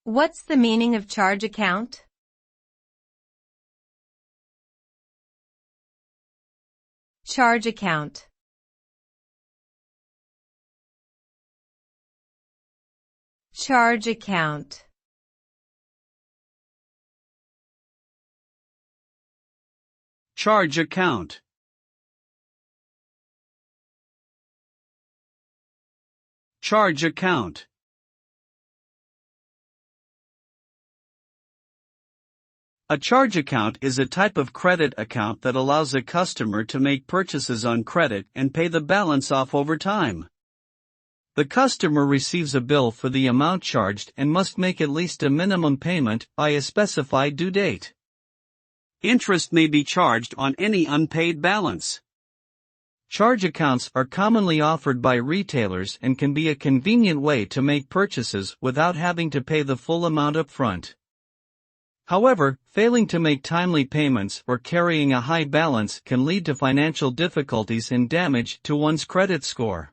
What's the meaning of charge account? Charge account. Charge account. Charge account. Charge account. A charge account is a type of credit account that allows a customer to make purchases on credit and pay the balance off over time. The customer receives a bill for the amount charged and must make at least a minimum payment by a specified due date. Interest may be charged on any unpaid balance. Charge accounts are commonly offered by retailers and can be a convenient way to make purchases without having to pay the full amount up front. However, failing to make timely payments or carrying a high balance can lead to financial difficulties and damage to one's credit score.